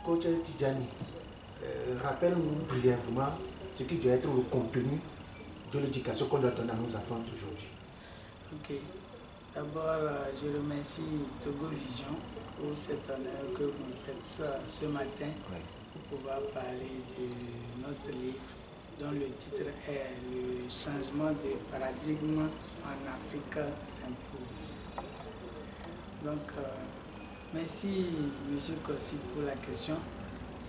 Coach Tidjani, rappelle-nous brièvement ce qui doit être le contenu de l'éducation qu'on doit donner à nos enfants d'aujourd'hui. Ok. D'abord, je remercie Togo Vision pour cet honneur que vous me faites ce matin pour pouvoir parler de notre livre dont le titre est Le changement de paradigme en Afrique s'impose. Donc, merci M. Kossi pour la question.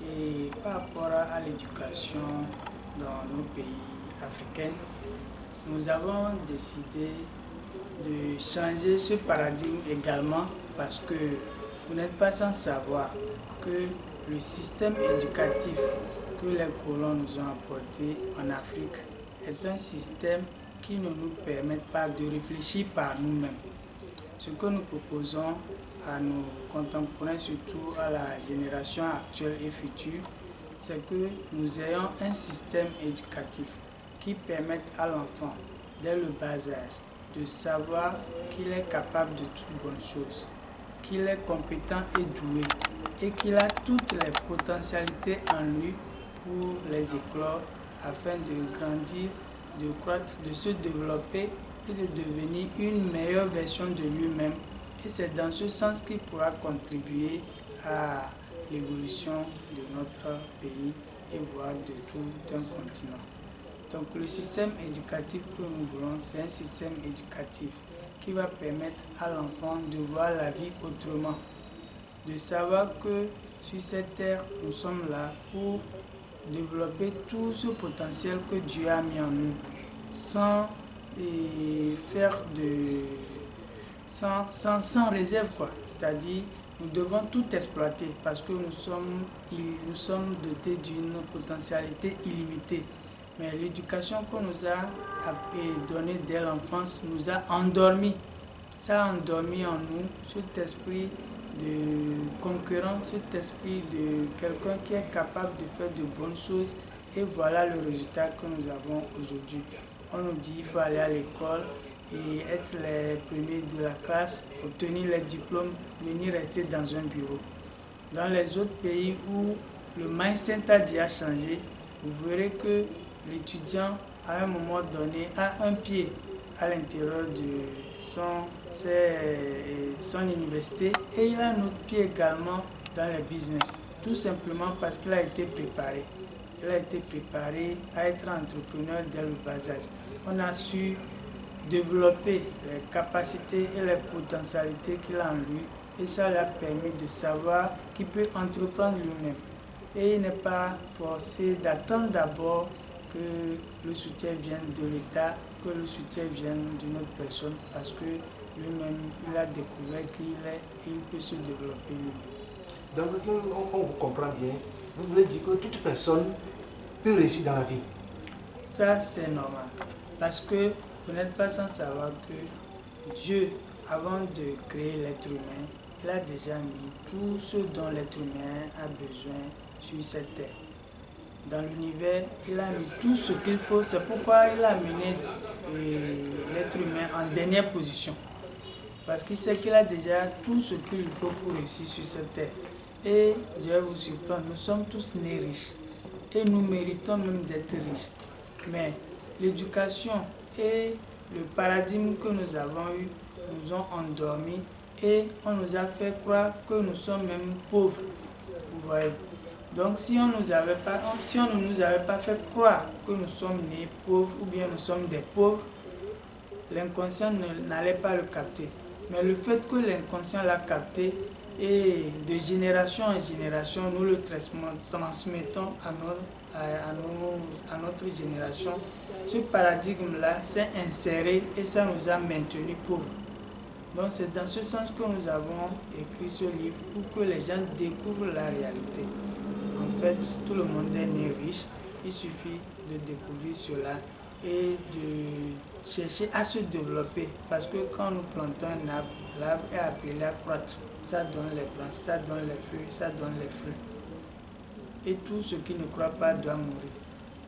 Et par rapport à l'éducation dans nos pays africains, nous avons décidé de changer ce paradigme également parce que vous n'êtes pas sans savoir que le système éducatif que les colons nous ont apporté en Afrique est un système qui ne nous permet pas de réfléchir par nous-mêmes. Ce que nous proposons à nos contemporains, surtout à la génération actuelle et future, c'est que nous ayons un système éducatif qui permette à l'enfant, dès le bas âge, de savoir qu'il est capable de toutes bonnes choses, qu'il est compétent et doué, et qu'il a toutes les potentialités en lui pour les éclore afin de grandir, de croître, de se développer et de devenir une meilleure version de lui-même. Et c'est dans ce sens qu'il pourra contribuer à l'évolution de notre pays et voire de tout un continent. Donc le système éducatif que nous voulons, c'est un système éducatif qui va permettre à l'enfant de voir la vie autrement, de savoir que sur cette terre, nous sommes là pour développer tout ce potentiel que Dieu a mis en nous, sans réserve, quoi. C'est-à-dire, nous devons tout exploiter parce que nous sommes dotés d'une potentialité illimitée. Mais l'éducation qu'on nous a donnée dès l'enfance nous a endormis. Ça a endormi en nous cet esprit de concurrence, cet esprit de quelqu'un qui est capable de faire de bonnes choses. Et voilà le résultat que nous avons aujourd'hui. On nous dit qu'il faut aller à l'école et être les premiers de la classe, obtenir les diplômes, venir rester dans un bureau. Dans les autres pays où le mindset a déjà changé, vous verrez que l'étudiant, à un moment donné, a un pied à l'intérieur de son université et il a un autre pied également dans le business, tout simplement parce qu'il a été préparé. Il a été préparé à être entrepreneur dès le bas âge. On a su développer les capacités et les potentialités qu'il a en lui et ça lui a permis de savoir qu'il peut entreprendre lui-même. Et il n'est pas forcé d'attendre d'abord que le soutien vienne de l'État, que le soutien vienne d'une autre personne, parce que lui-même, il a découvert qu'il peut se développer lui-même. Donc, si on vous comprend bien, vous voulez dire que toute personne peut réussir dans la vie. Ça, c'est normal. Parce que vous n'êtes pas sans savoir que Dieu, avant de créer l'être humain, il a déjà mis tout ce dont l'être humain a besoin sur cette terre. Dans l'univers, il a mis tout ce qu'il faut. C'est pourquoi il a mené l'être humain en dernière position. Parce qu'il sait qu'il a déjà tout ce qu'il faut pour réussir sur cette terre. Et je vais vous surprendre, nous sommes tous nés riches. Et nous méritons même d'être riches. Mais l'éducation et le paradigme que nous avons eu nous ont endormis et on nous a fait croire que nous sommes même pauvres. Vous voyez. Donc si on ne nous avait pas fait croire que nous sommes nés pauvres ou bien nous sommes des pauvres, l'inconscient n'allait pas le capter. Mais le fait que l'inconscient l'a capté et de génération en génération, nous le transmettons à notre génération, ce paradigme-là s'est inséré et ça nous a maintenus pauvres. Donc c'est dans ce sens que nous avons écrit ce livre pour que les gens découvrent la réalité. En fait, tout le monde est né riche, il suffit de découvrir cela et de chercher à se développer. Parce que quand nous plantons un arbre, l'arbre est appelé à croître. Ça donne les branches, ça donne les feuilles, ça donne les fruits. Et tout ce qui ne croît pas doit mourir.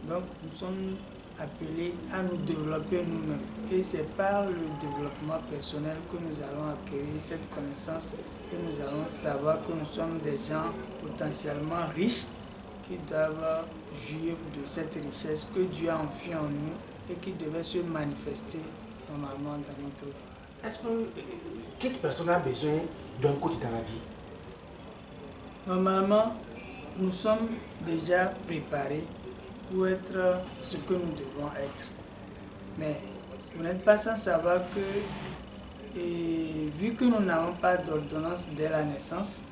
Donc nous sommes appelés à nous développer nous-mêmes. Et c'est par le développement personnel que nous allons acquérir cette connaissance et nous allons savoir que nous sommes des gens potentiellement riches qui doivent jouir de cette richesse que Dieu a enfouie en nous et qui devait se manifester normalement dans notre vie. Est-ce que toute personne a besoin d'un coach dans la vie? Normalement, nous sommes déjà préparés pour être ce que nous devons être. Mais vous n'êtes pas sans savoir que, vu que nous n'avons pas d'ordonnance dès la naissance,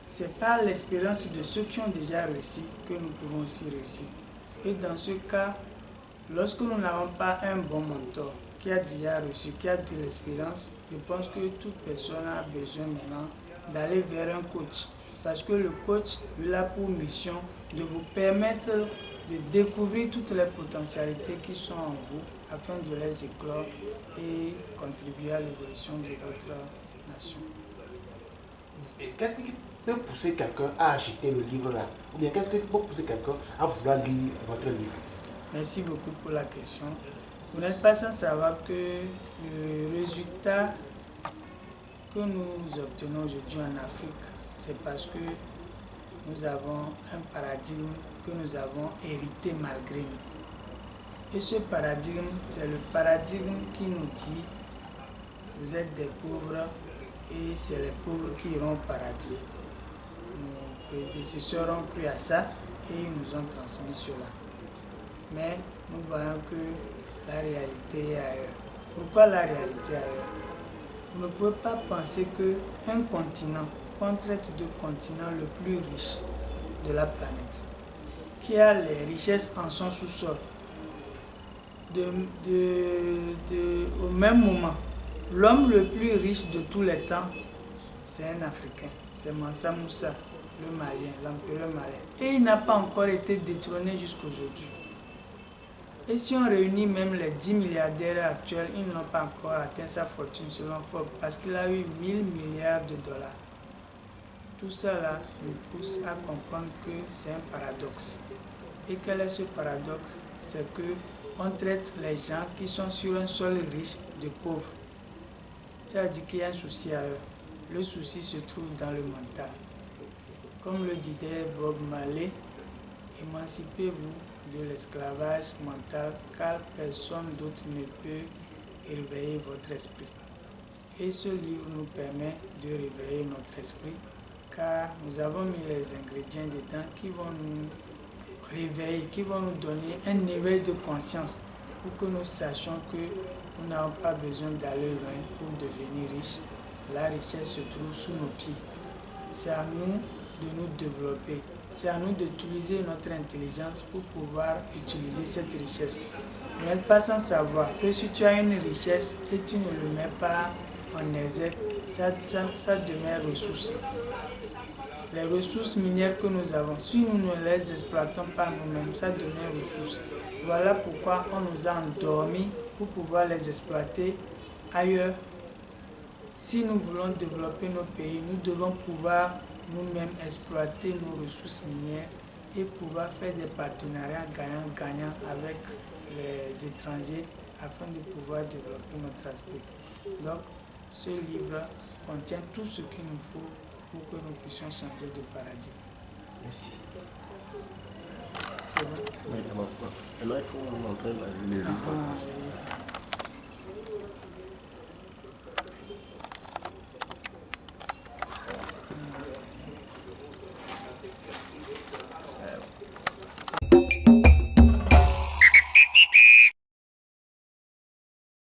c'est par l'expérience de ceux qui ont déjà réussi que nous pouvons aussi réussir. Et dans ce cas, lorsque nous n'avons pas un bon mentor qui a déjà réussi, qui a de l'expérience, je pense que toute personne a besoin maintenant d'aller vers un coach. Parce que le coach, il a pour mission de vous permettre de découvrir toutes les potentialités qui sont en vous afin de les éclore et contribuer à l'évolution de votre nation. Qu'est-ce qui peut pousser quelqu'un à acheter le livre là? Ou bien qu'est-ce qui peut pousser quelqu'un à vouloir lire votre livre? Merci beaucoup pour la question. Vous n'êtes pas sans savoir que le résultat que nous obtenons aujourd'hui en Afrique, c'est parce que nous avons un paradigme que nous avons hérité malgré nous. Et ce paradigme, c'est le paradigme qui nous dit vous êtes des pauvres et c'est les pauvres qui iront au paradis. Nos prédécesseurs ont cru à ça et ils nous ont transmis cela. Mais nous voyons que la réalité est ailleurs. Pourquoi la réalité est ailleurs? Vous ne pouvez pas penser qu'un continent traite de continent le plus riche de la planète, qui a les richesses en son sous-sol. Au même moment, l'homme le plus riche de tous les temps, c'est un Africain, c'est Mansa Moussa, le Malien, l'empereur malien. Et il n'a pas encore été détrôné jusqu'aujourd'hui. Et si on réunit même les 10 milliardaires actuels, ils n'ont pas encore atteint sa fortune selon Forbes, parce qu'il a eu 1000 milliards de dollars. Tout ça là nous pousse à comprendre que c'est un paradoxe. Et quel est ce paradoxe? C'est qu'on traite les gens qui sont sur un sol riche de pauvres. C'est-à-dire qu'il y a un souci ailleurs. Le souci se trouve dans le mental. Comme le disait Bob Marley, émancipez-vous de l'esclavage mental car personne d'autre ne peut réveiller votre esprit. Et ce livre nous permet de réveiller notre esprit car nous avons mis les ingrédients dedans qui vont nous réveiller, qui vont nous donner un éveil de conscience pour que nous sachions que nous n'avons pas besoin d'aller loin pour devenir riches. La richesse se trouve sous nos pieds. C'est à nous de nous développer. C'est à nous d'utiliser notre intelligence pour pouvoir utiliser cette richesse. Vous n'êtes pas sans savoir que si tu as une richesse et tu ne le mets pas en exergue, ça demeure ressource. Les ressources minières que nous avons, si nous ne les exploitons pas nous-mêmes, ça demeure ressource. Voilà pourquoi on nous a endormis pour pouvoir les exploiter ailleurs. Si nous voulons développer nos pays, nous devons pouvoir nous-mêmes exploiter nos ressources minières et pouvoir faire des partenariats gagnant-gagnant avec les étrangers afin de pouvoir développer notre aspect. Donc, ce livre contient tout ce qu'il nous faut pour que nous puissions changer de paradigme. Merci. Oui, alors il faut montrer les livres.